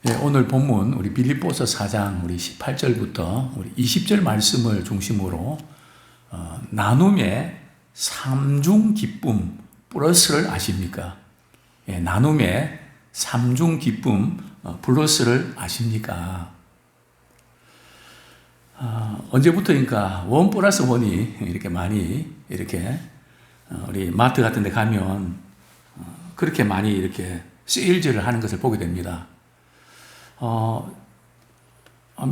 예, 오늘 본문 우리 빌립보서 4장 우리 18절부터 우리 20절 말씀을 중심으로 나눔의 삼중 기쁨 플러스를 아십니까? 예, 나눔의 삼중 기쁨 플러스를 아십니까? 언제부터인가 원 플러스 원이 이렇게 많이 이렇게 우리 마트 같은 데 가면 그렇게 많이 이렇게 세일즈를 하는 것을 보게 됩니다.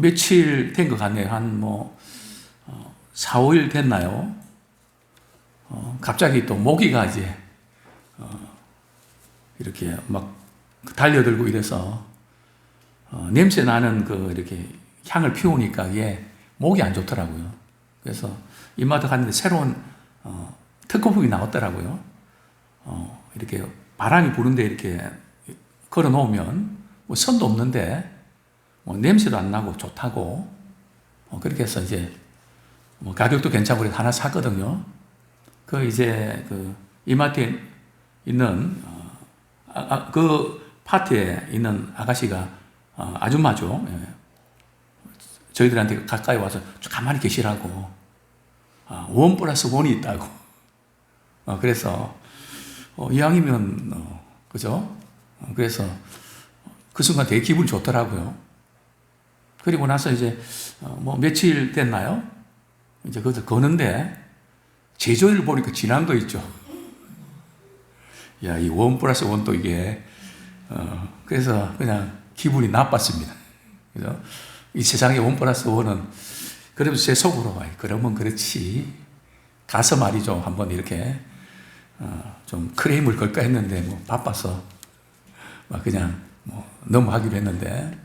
며칠 된 것 같네요. 한 4, 5일 됐나요? 갑자기 또 모기가 이제 이렇게 막 달려들고 이래서 냄새 나는 그 이렇게 향을 피우니까 이게 목이 안 좋더라고요. 그래서 이마트 갔는데 새로운 특허품이 나왔더라고요. 이렇게 바람이 부는데 이렇게 걸어 놓으면 선도 없는데 냄새도 안 나고 좋다고 그렇게 해서 이제 가격도 괜찮고 그래서 하나 샀거든요. 그 이제 그 이마트에 있는 그 파트에 있는 아가씨가 아줌마죠. 예. 저희들한테 가까이 와서 가만히 계시라고 원 플러스 원이 있다고. 그래서 이왕이면 그죠? 그래서 그 순간 되게 기분이 좋더라고요. 그리고 나서 이제 며칠 됐나요? 이제 그것을 거는데 제조일 보니까 진한 거 있죠. 야, 이 원 플러스 원도 이게 그래서 그냥 기분이 나빴습니다. 그죠? 이 세상의 원 플러스 원은 그러면서 제 속으로 그러면 그렇지 가서 말이죠. 한번 이렇게 좀 크레임을 걸까 했는데 바빠서 그냥 넘어가기로 했는데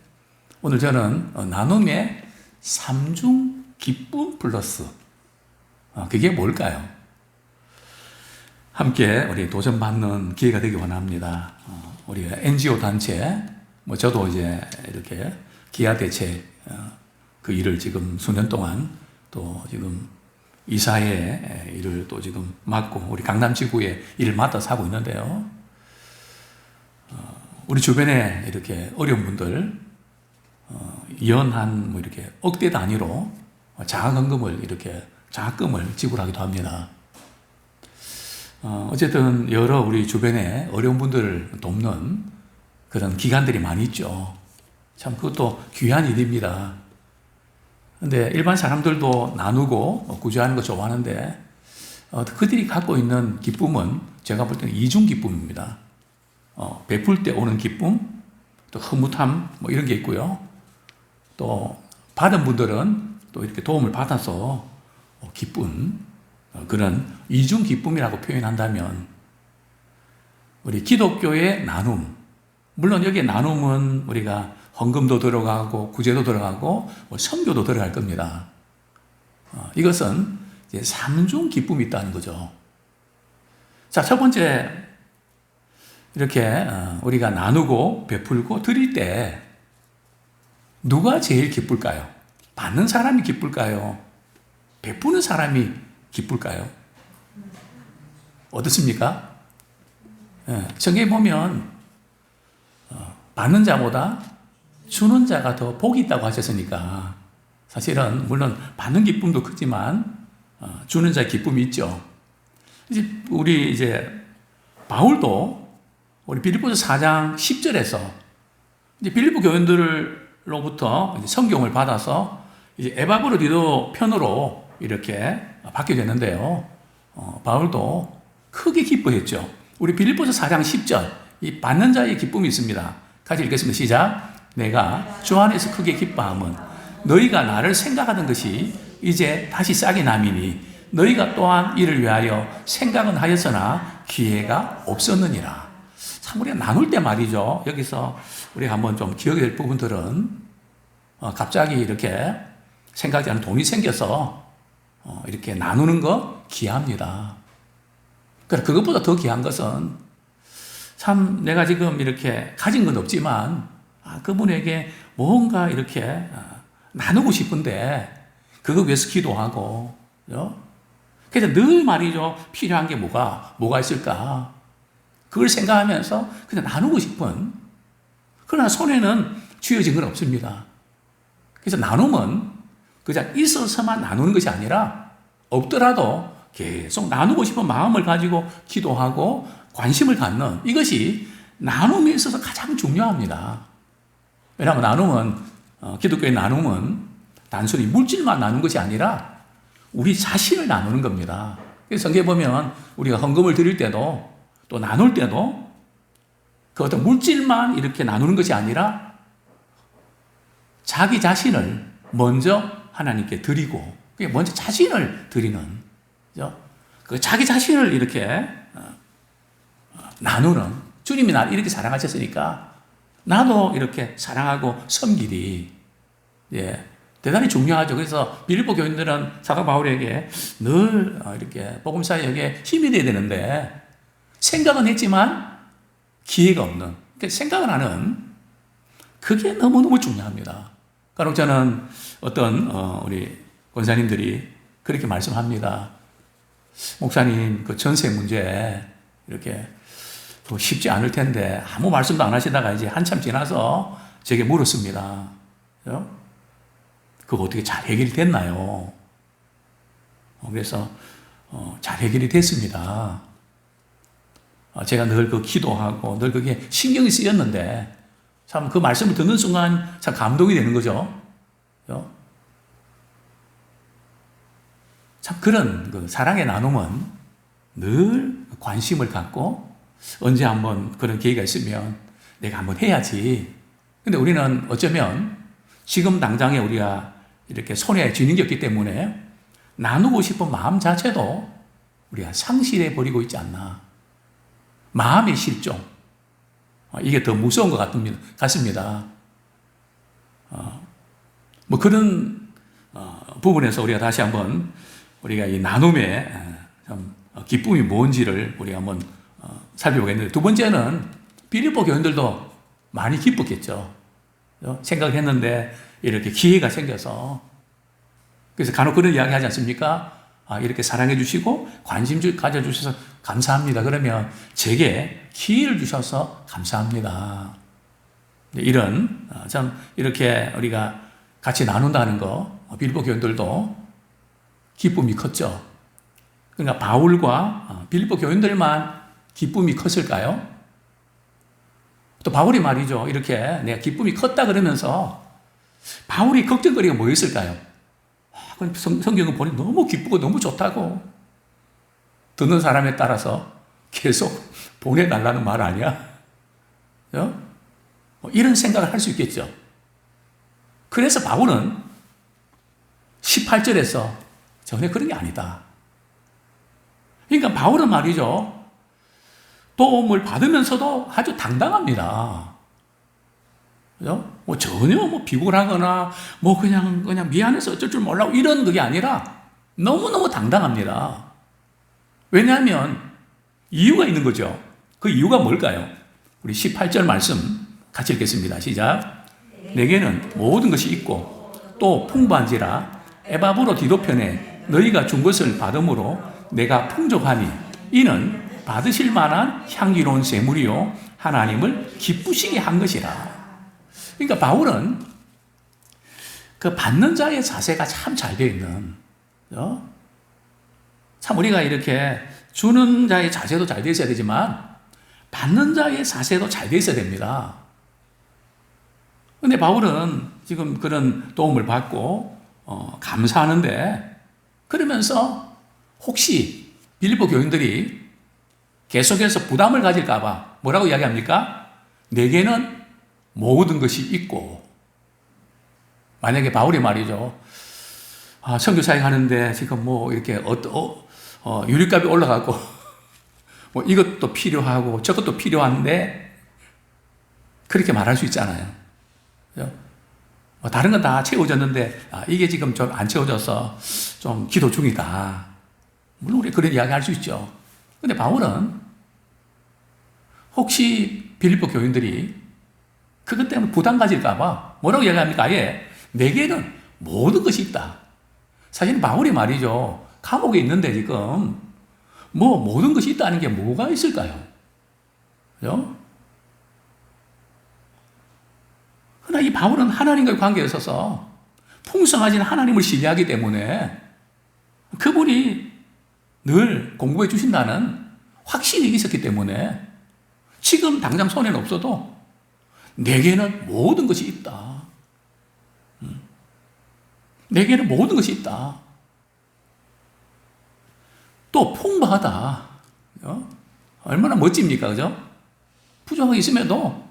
오늘 저는 나눔의 삼중 기쁨 플러스 그게 뭘까요? 함께 우리 도전받는 기회가 되기 원합니다. 우리 NGO 단체 저도 이제 이렇게 기아 대책 그 일을 지금 수년 동안 또 지금 이사회 일을 또 지금 맡고 우리 강남지구에 일을 맡아서 하고 있는데요. 우리 주변에 이렇게 어려운 분들 연한 이렇게 억대 단위로 장학금을 이렇게 장학금을 지불하기도 합니다. 어쨌든 여러 우리 주변에 어려운 분들을 돕는 그런 기관들이 많이 있죠. 참 그것도 귀한 일입니다. 근데 일반 사람들도 나누고 구제하는 거 좋아하는데 그들이 갖고 있는 기쁨은 제가 볼 때는 이중 기쁨입니다. 베풀 때 오는 기쁨, 또 흐뭇함 이런 게 있고요. 또 받은 분들은 또 이렇게 도움을 받아서 기쁜 그런 이중 기쁨이라고 표현한다면 우리 기독교의 나눔, 물론 여기에 나눔은 우리가 헌금도 들어가고 구제도 들어가고 선교도 들어갈 겁니다. 이것은 이제 삼중 기쁨이 있다는 거죠. 자, 첫 번째 이렇게 우리가 나누고 베풀고 드릴 때 누가 제일 기쁠까요? 받는 사람이 기쁠까요? 베푸는 사람이 기쁠까요? 어떻습니까? 성경에 보면 받는 자보다 주는 자가 더 복이 있다고 하셨으니까 사실은 물론 받는 기쁨도 크지만 주는 자의 기쁨이 있죠. 우리 이제 바울도 우리 빌립보서 4장 10절에서 이제 빌립보 교인들로부터 이제 성경을 받아서 이제 에바브로디도 편으로 이렇게 받게 됐는데요. 바울도 크게 기뻐했죠. 우리 빌립보서 4장 10절 이 받는 자의 기쁨이 있습니다. 같이 읽겠습니다. 시작. 내가 주 안에서 크게 기뻐함은 너희가 나를 생각하던 것이 이제 다시 싹이 남이니 너희가 또한 이를 위하여 생각은 하였으나 기회가 없었느니라. 참 우리가 나눌 때 말이죠. 여기서 우리가 한번 좀 기억해야 될 부분들은 갑자기 이렇게 생각지 않은 돈이 생겨서 이렇게 나누는 거 귀합니다. 그러나 그것보다 더 귀한 것은 참 내가 지금 이렇게 가진 건 없지만 그분에게 뭔가 이렇게 나누고 싶은데 그거 위해서 기도하고 그래서 늘 말이죠. 필요한 게 뭐가 있을까? 그걸 생각하면서 그냥 나누고 싶은 그러나 손에는 쥐어진 건 없습니다. 그래서 나눔은 그냥 있어서만 나누는 것이 아니라 없더라도 계속 나누고 싶은 마음을 가지고 기도하고 관심을 갖는 이것이 나눔에 있어서 가장 중요합니다. 왜냐하면 나눔은 기독교의 나눔은 단순히 물질만 나누는 것이 아니라 우리 자신을 나누는 겁니다. 그래서 성경에 보면 우리가 헌금을 드릴 때도 또 나눌 때도 그 어떤 물질만 이렇게 나누는 것이 아니라 자기 자신을 먼저 하나님께 드리고 먼저 자신을 드리는 그 자기 자신을 이렇게 나누는 주님이 나를 이렇게 사랑하셨으니까 나도 이렇게 사랑하고 섬기리. 예, 대단히 중요하죠. 그래서 빌립보 교인들은 사도 바울에게 늘 이렇게 복음 사역에 힘이 돼야 되는데 생각은 했지만 기회가 없는. 그러니까 생각을 하는 그게 너무너무 중요합니다. 간혹 저는 어떤 우리 권사님들이 그렇게 말씀합니다. 목사님 그 전세 문제 이렇게 쉽지 않을 텐데 아무 말씀도 안 하시다가 이제 한참 지나서 제게 물었습니다. 그거 어떻게 잘 해결이 됐나요? 그래서 잘 해결이 됐습니다. 제가 늘 그 기도하고 늘 그게 신경이 쓰였는데 참 그 말씀을 듣는 순간 참 감동이 되는 거죠. 참 그런 그 사랑의 나눔은 늘 관심을 갖고 언제 한번 그런 기회가 있으면 내가 한번 해야지. 근데 우리는 어쩌면 지금 당장에 우리가 이렇게 손에 쥐는 게 없기 때문에 나누고 싶은 마음 자체도 우리가 상실해 버리고 있지 않나. 마음의 실종. 이게 더 무서운 것 같습니다. 뭐 그런 부분에서 우리가 다시 한번 우리가 이 나눔의 참 기쁨이 뭔지를 우리가 한번 살펴보겠는데 두 번째는 빌립보 교인들도 많이 기뻤겠죠. 생각을 했는데 이렇게 기회가 생겨서 그래서 간혹 그런 이야기 하지 않습니까? 이렇게 사랑해 주시고 관심 가져주셔서 감사합니다. 그러면 제게 기회를 주셔서 감사합니다. 이런 참 이렇게 우리가 같이 나눈다는 거 빌립보 교인들도 기쁨이 컸죠. 그러니까 바울과 빌립보 교인들만 기쁨이 컸을까요? 또 바울이 말이죠. 이렇게 내가 기쁨이 컸다 그러면서 바울이 걱정거리가 뭐였을까요? 성경을 보니 너무 기쁘고 너무 좋다고 듣는 사람에 따라서 계속 보내달라는 말 아니야? 이런 생각을 할 수 있겠죠. 그래서 바울은 18절에서 전혀 그런 게 아니다. 그러니까 바울은 말이죠. 도움을 받으면서도 아주 당당합니다. 뭐 전혀 뭐 비굴하거나 뭐 그냥 미안해서 어쩔 줄 몰라 이런 그게 아니라 너무너무 당당합니다. 왜냐하면 이유가 있는 거죠. 그 이유가 뭘까요? 우리 18절 말씀 같이 읽겠습니다. 시작. 내게는 모든 것이 있고 또 풍부한지라 에바브로 디도편에 너희가 준 것을 받음으로 내가 풍족하니 이는 받으실 만한 향기로운 제물이요 하나님을 기쁘시게 한 것이라. 그러니까 바울은 그 받는 자의 자세가 참 잘 되어 있는, 참 우리가 이렇게 주는 자의 자세도 잘 되어 있어야 되지만 받는 자의 자세도 잘 되어 있어야 됩니다. 근데 바울은 지금 그런 도움을 받고 감사하는데 그러면서 혹시 빌립보 교인들이 계속해서 부담을 가질까봐 뭐라고 이야기합니까? 내게는 모든 것이 있고 만약에 바울이 말이죠. 선교사역 하는데 지금 뭐 이렇게 유리값이 올라가고 뭐 이것도 필요하고 저것도 필요한데 그렇게 말할 수 있잖아요. 다른 건 다 채워졌는데 이게 지금 좀 안 채워져서 좀 기도 중이다. 물론 우리 그런 이야기 할 수 있죠. 근데 바울은 혹시 빌립보 교인들이 그것 때문에 부담 가질까봐 뭐라고 이야기합니까? 아예 내게는 모든 것이 있다. 사실 바울이 말이죠. 감옥에 있는데 지금 뭐 모든 것이 있다는 게 뭐가 있을까요? 그죠? 그러나 이 바울은 하나님과의 관계에 있어서 풍성하신 하나님을 신뢰하기 때문에 그분이 늘 공급해 주신다는 확신이 있었기 때문에 지금 당장 손에는 없어도 내게는 모든 것이 있다. 내게는 모든 것이 있다. 또 풍부하다. 얼마나 멋집니까? 그죠? 부족하게 있음에도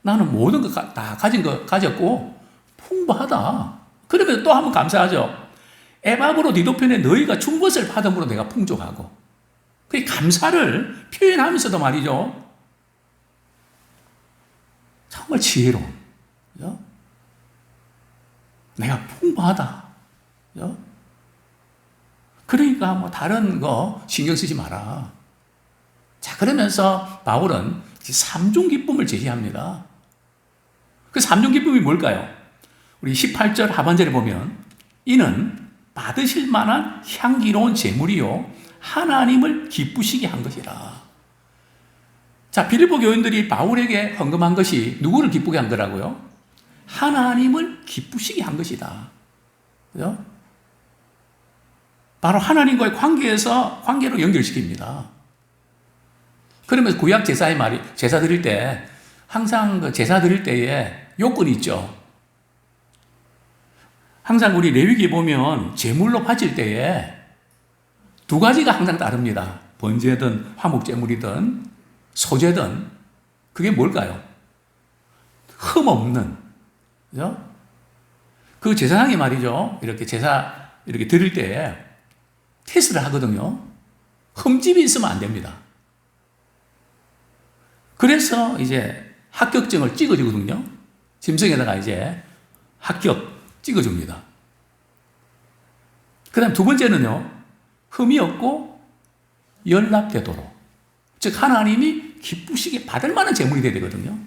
나는 모든 것 다 가졌고 풍부하다. 그러면 또 한번 감사하죠. 에바브로 디도편에 너희가 준 것을 받음으로 내가 풍족하고. 그 감사를 표현하면서도 말이죠. 정말 지혜로운. 그죠? 내가 풍부하다. 그죠? 그러니까 뭐 다른 거 신경 쓰지 마라. 자, 그러면서 바울은 3중 기쁨을 제시합니다. 그 3중 기쁨이 뭘까요? 우리 18절 하반절에 보면 이는 받으실 만한 향기로운 제물이요 하나님을 기쁘시게 한 것이라. 자, 빌립보 교인들이 바울에게 헌금한 것이 누구를 기쁘게 한 거라고요? 하나님을 기쁘시게 한 것이다. 그죠? 바로 하나님과의 관계로 연결시킵니다. 그러면서 구약 제사의 말이, 제사 드릴 때, 항상 그 제사 드릴 때에 요건이 있죠. 항상 우리 레위기 보면 제물로 바칠 때에 두 가지가 항상 다릅니다. 번제든 화목제물이든 소제든 그게 뭘까요? 흠 없는, 그죠? 그 제사장이 말이죠. 이렇게 제사 이렇게 드릴 때에 테스트를 하거든요. 흠집이 있으면 안 됩니다. 그래서 이제 합격증을 찍어주거든요. 짐승에다가 이제 합격 찍어줍니다. 그 다음 두 번째는요, 흠이 없고 연락되도록. 즉, 하나님이 기쁘시게 받을 만한 제물이 되어야 되거든요.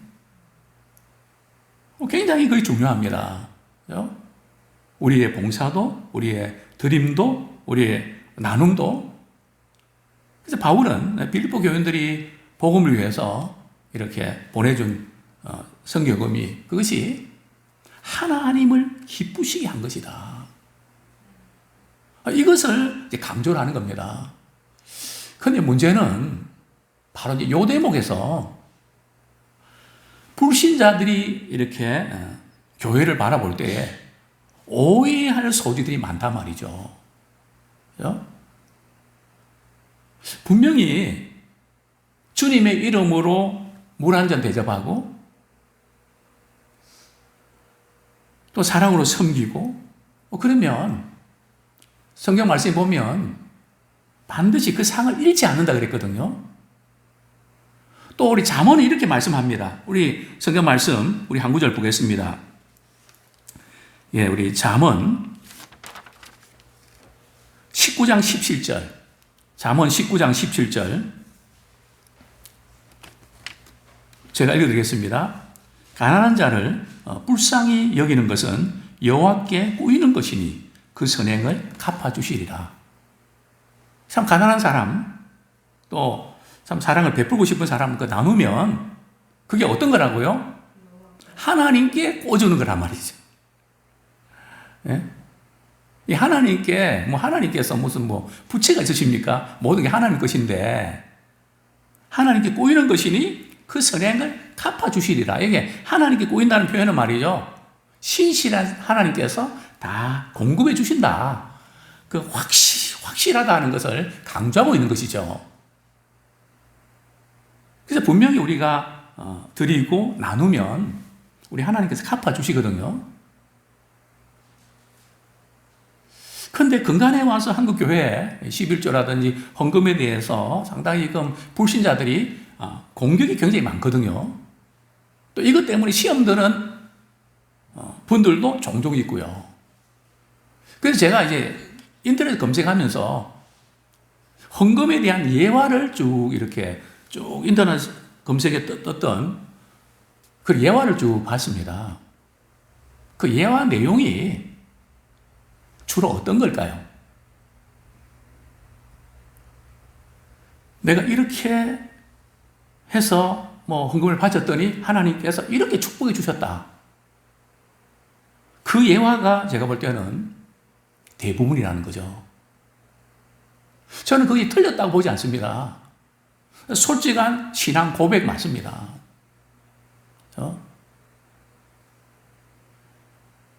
굉장히 그게 중요합니다. 그죠? 우리의 봉사도, 우리의 드림도, 우리의 나눔도. 그래서 바울은 빌립보 교인들이 복음을 위해서 이렇게 보내준 성교금이 그것이 하나님을 기쁘시게 한 것이다. 이것을 이제 강조를 하는 겁니다. 그런데 문제는 바로 이제 요 대목에서 불신자들이 이렇게 교회를 바라볼 때에 오해할 소지들이 많단 말이죠. 그죠? 분명히 주님의 이름으로 물 한 잔 대접하고 또 사랑으로 섬기고 그러면 성경 말씀에 보면 반드시 그 상을 잃지 않는다 그랬거든요. 또 우리 잠언은 이렇게 말씀합니다. 우리 성경 말씀 우리 한 구절 보겠습니다. 예, 우리 잠언 19장 17절. 잠언 19장 17절. 제가 읽어드리겠습니다. 가난한 자를 불쌍히 여기는 것은 여호와께 꾸이는 것이니 그 선행을 갚아주시리라. 참 가난한 사람, 또 참 사랑을 베풀고 싶은 사람 그 나누면 그게 어떤 거라고요? 하나님께 꿔주는 거란 말이죠. 예? 이 하나님께 하나님께서 무슨 부채가 있으십니까? 모든 게 하나님 것인데 하나님께 꼬이는 것이니 그 선행을 갚아주시리라. 이게 하나님께 꼬인다는 표현은 말이죠. 신실한 하나님께서 다 공급해 주신다. 그 확실하다는 것을 강조하고 있는 것이죠. 그래서 분명히 우리가 드리고 나누면 우리 하나님께서 갚아주시거든요. 그런데 근간에 와서 한국 교회 11조라든지 헌금에 대해서 상당히 불신자들이 공격이 굉장히 많거든요. 또 이것 때문에 시험 드는 분들도 종종 있고요. 그래서 제가 이제 인터넷 검색하면서 헌금에 대한 예화를 쭉 이렇게 쭉 인터넷 검색에 떴던 그 예화를 쭉 봤습니다. 그 예화 내용이 주로 어떤 걸까요? 내가 이렇게 해서 헌금을 바쳤더니 하나님께서 이렇게 축복해 주셨다. 그 예화가 제가 볼 때는 대부분이라는 거죠. 저는 그게 틀렸다고 보지 않습니다. 솔직한 신앙 고백 맞습니다.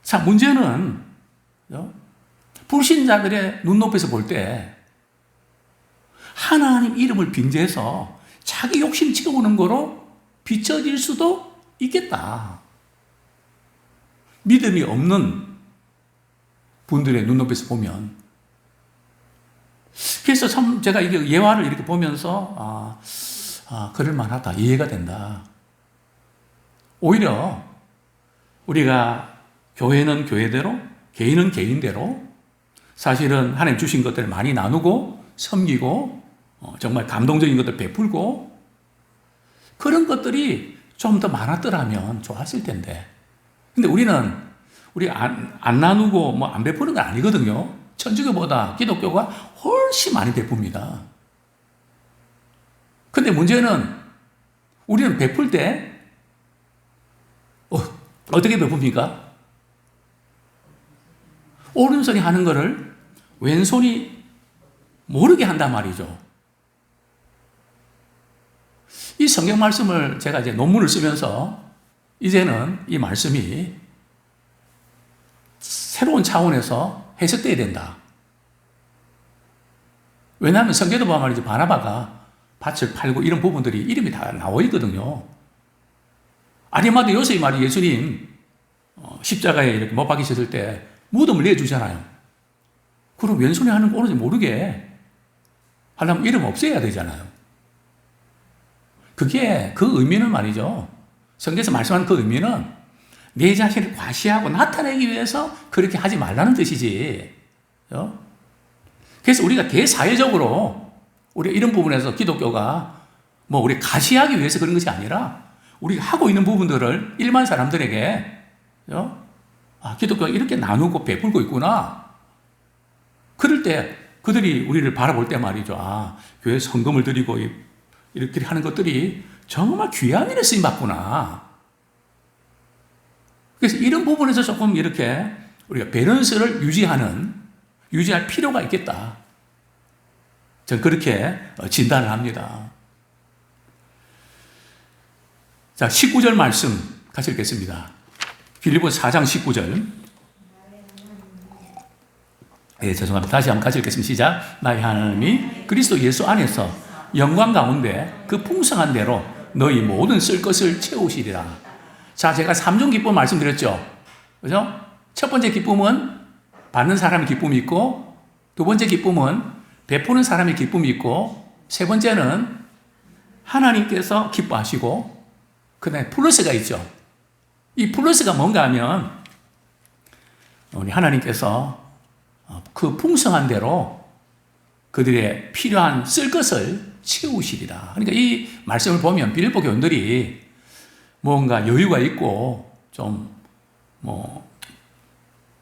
자, 문제는 불신자들의 눈높이에서 볼 때 하나님 이름을 빙자해서 자기 욕심 채우는 거로 비춰질 수도 있겠다. 믿음이 없는 분들의 눈높이에서 보면. 그래서 참 제가 이게 예화를 이렇게 보면서 그럴 만하다. 이해가 된다. 오히려 우리가 교회는 교회대로, 개인은 개인대로 사실은 하나님 주신 것들을 많이 나누고 섬기고 정말 감동적인 것들 베풀고 그런 것들이 좀 더 많았더라면 좋았을 텐데. 근데 우리 안 나누고 뭐 안 베푸는 건 아니거든요. 천주교보다 기독교가 훨씬 많이 베풉니다. 근데 문제는 우리는 베풀 때 어떻게 베풉니까? 오른손이 하는 거를 왼손이 모르게 한단 말이죠. 이 성경 말씀을 제가 이제 논문을 쓰면서 이제는 이 말씀이 새로운 차원에서 해석돼야 된다. 왜냐하면 성경도 보면 말이죠. 바나바가 밭을 팔고 이런 부분들이 이름이 다 나와 있거든요. 아리마대 요셉이 말이 예수님 십자가에 이렇게 못 박히셨을 때 무덤을 내주잖아요. 그럼 왼손에 하는 거 오른손이 모르게 하려면 이름 없애야 되잖아요. 그게 그 의미는 말이죠. 성경에서 말씀하는 그 의미는 내 자신을 과시하고 나타내기 위해서 그렇게 하지 말라는 뜻이지. 그래서 우리가 대사회적으로 우리가 이런 부분에서 기독교가 뭐 우리 가시하기 위해서 그런 것이 아니라 우리가 하고 있는 부분들을 일반 사람들에게 기독교가 이렇게 나누고 베풀고 있구나. 그럴 때 그들이 우리를 바라볼 때 말이죠. 교회 헌금을 드리고 이렇게 하는 것들이 정말 귀한 일에 쓰임받구나. 그래서 이런 부분에서 조금 이렇게 우리가 밸런스를 유지할 필요가 있겠다. 저는 그렇게 진단을 합니다. 자, 19절 말씀 같이 읽겠습니다. 빌립보서 4장 19절. 죄송합니다. 다시 한번 같이 읽겠습니다. 시작. 나의 하나님이 그리스도 예수 안에서 영광 가운데 그 풍성한 대로 너희 모든 쓸 것을 채우시리라. 자, 제가 3종 기쁨 말씀드렸죠. 그죠? 첫 번째 기쁨은 받는 사람의 기쁨이 있고, 두 번째 기쁨은 베푸는 사람의 기쁨이 있고, 세 번째는 하나님께서 기뻐하시고, 그 다음에 플러스가 있죠. 이 플러스가 뭔가 하면, 우리 하나님께서 그 풍성한 대로 그들의 필요한 쓸 것을 채우시리라. 그러니까 이 말씀을 보면 빌립보 교인들이 뭔가 여유가 있고 좀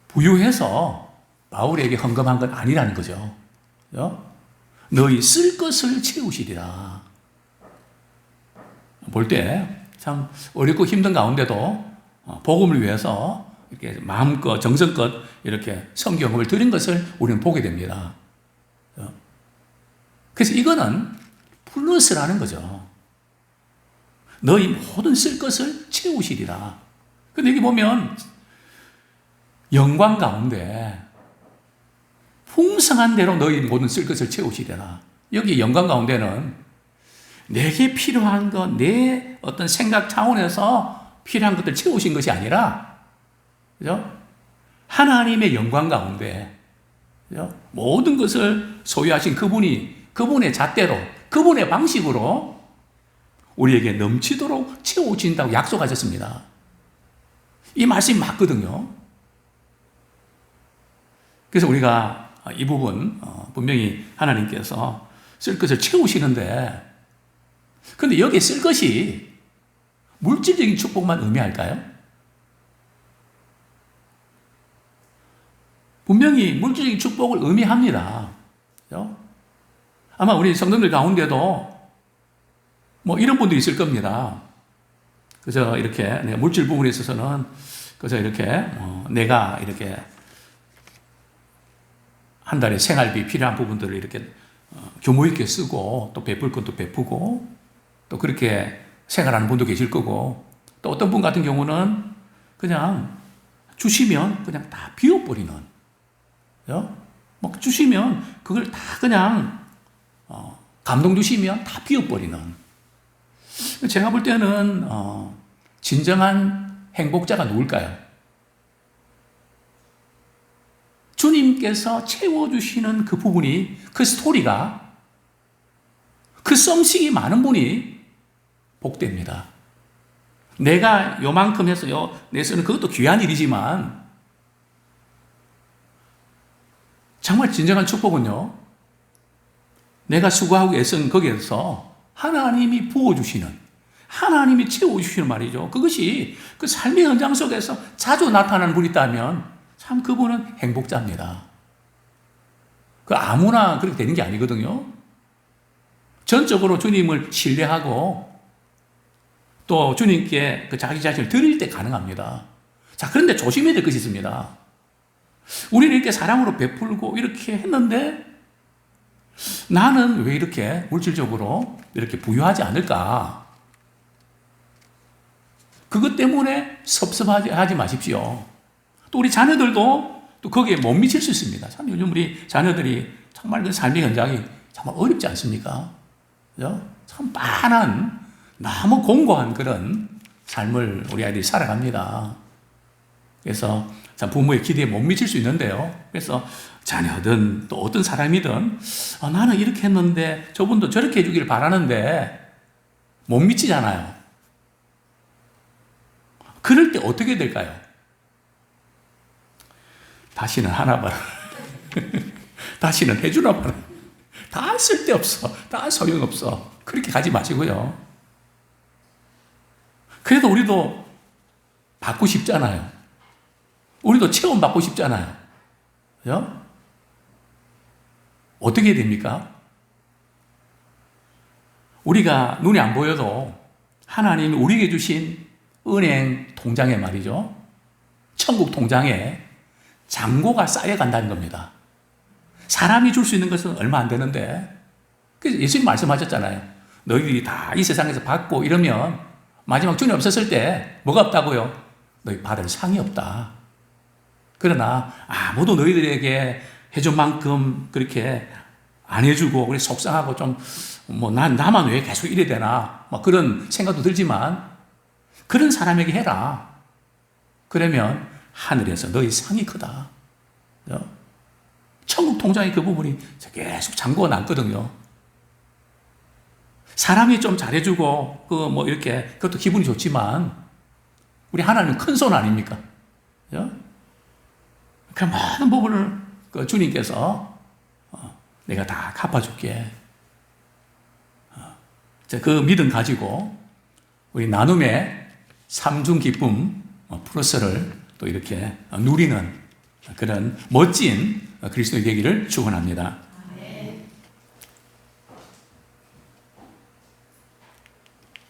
부유해서 바울에게 헌금한 건 아니라는 거죠. 너희 쓸 것을 채우시리라. 볼 때 참 어렵고 힘든 가운데도 복음을 위해서 이렇게 마음껏 정성껏 이렇게 성경을 드린 것을 우리는 보게 됩니다. 그래서 이거는 플러스라는 거죠. 너희 모든 쓸 것을 채우시리라. 근데 여기 보면 영광 가운데 풍성한 대로 너희 모든 쓸 것을 채우시리라. 여기 영광 가운데는 내게 필요한 것, 내 어떤 생각 차원에서 필요한 것들 채우신 것이 아니라, 그죠? 하나님의 영광 가운데, 그죠? 모든 것을 소유하신 그분의 잣대로, 그분의 방식으로 우리에게 넘치도록 채워주신다고 약속하셨습니다. 이 말씀이 맞거든요. 그래서 우리가 이 부분 분명히 하나님께서 쓸 것을 채우시는데, 근데 여기에 쓸 것이 물질적인 축복만 의미할까요? 분명히 물질적인 축복을 의미합니다. 그렇죠? 아마 우리 성도들 가운데도 뭐 이런 분들이 있을 겁니다. 그래서 이렇게 물질 부분에 있어서는 그래서 이렇게 내가 이렇게 한 달에 생활비 필요한 부분들을 이렇게 규모 있게 쓰고 또 베풀 것도 베푸고 또 그렇게 생활하는 분도 계실 거고 또 어떤 분 같은 경우는 그냥 주시면 그냥 다 비워버리는 뭐 주시면 그걸 다 그냥 감동 주시면 다 비워버리는 제가 볼 때는 진정한 행복자가 누굴까요? 주님께서 채워주시는 그 부분이, 그 스토리가, 그 썸씽이 많은 분이 복됩니다. 내가 요만큼 해서 내 쓰는 그것도 귀한 일이지만 정말 진정한 축복은요, 내가 수고하고 애쓴 거기에서 하나님이 부어주시는, 하나님이 채워주시는 말이죠. 그것이 그 삶의 현장 속에서 자주 나타나는 분이 있다면 참 그분은 행복자입니다. 그 아무나 그렇게 되는 게 아니거든요. 전적으로 주님을 신뢰하고 또 주님께 그 자기 자신을 드릴 때 가능합니다. 자, 그런데 조심해야 될 것이 있습니다. 우리는 이렇게 사랑으로 베풀고 이렇게 했는데 나는 왜 이렇게 물질적으로 이렇게 부유하지 않을까? 그것 때문에 섭섭하지 마십시오. 또 우리 자녀들도 또 거기에 못 미칠 수 있습니다. 참 요즘 우리 자녀들이 정말 그 삶의 현장이 정말 어렵지 않습니까? 그죠? 참 빤한, 너무 공고한 그런 삶을 우리 아이들이 살아갑니다. 그래서 참 부모의 기대에 못 미칠 수 있는데요. 그래서 자녀든 또 어떤 사람이든 나는 이렇게 했는데 저분도 저렇게 해주기를 바라는데 못 미치잖아요. 그럴 때 어떻게 될까요? 다시는 하나 봐라. 다시는 해주나 봐라. 다 쓸데없어. 다 소용없어. 그렇게 가지 마시고요. 그래도 우리도 받고 싶잖아요. 우리도 체험받고 싶잖아요. 그죠? 어떻게 됩니까? 우리가 눈에 안 보여도 하나님이 우리에게 주신 은행 통장에 말이죠. 천국 통장에 잔고가 쌓여간다는 겁니다. 사람이 줄 수 있는 것은 얼마 안 되는데, 그래서 예수님 말씀하셨잖아요. 너희들이 다 이 세상에서 받고 이러면 마지막 주님 없었을 때 뭐가 없다고요? 너희 받을 상이 없다. 그러나 아무도 너희들에게 해준 만큼 그렇게 안 해주고 그래 속상하고 좀 뭐 나만 왜 계속 이래야 되나 뭐 그런 생각도 들지만 그런 사람에게 해라. 그러면 하늘에서 너희 상이 크다. 천국 통장의 그 부분이 계속 잔고가 남거든요. 사람이 좀 잘해주고 그 뭐 이렇게 그것도 기분이 좋지만 우리 하나님은 큰 손 아닙니까? 그 많은 부분을 그 주님께서 내가 다 갚아줄게. 그 믿음 가지고 우리 나눔의 삼중 기쁨 플러스를 또 이렇게 누리는 그런 멋진 그리스도의 되기를 축원합니다.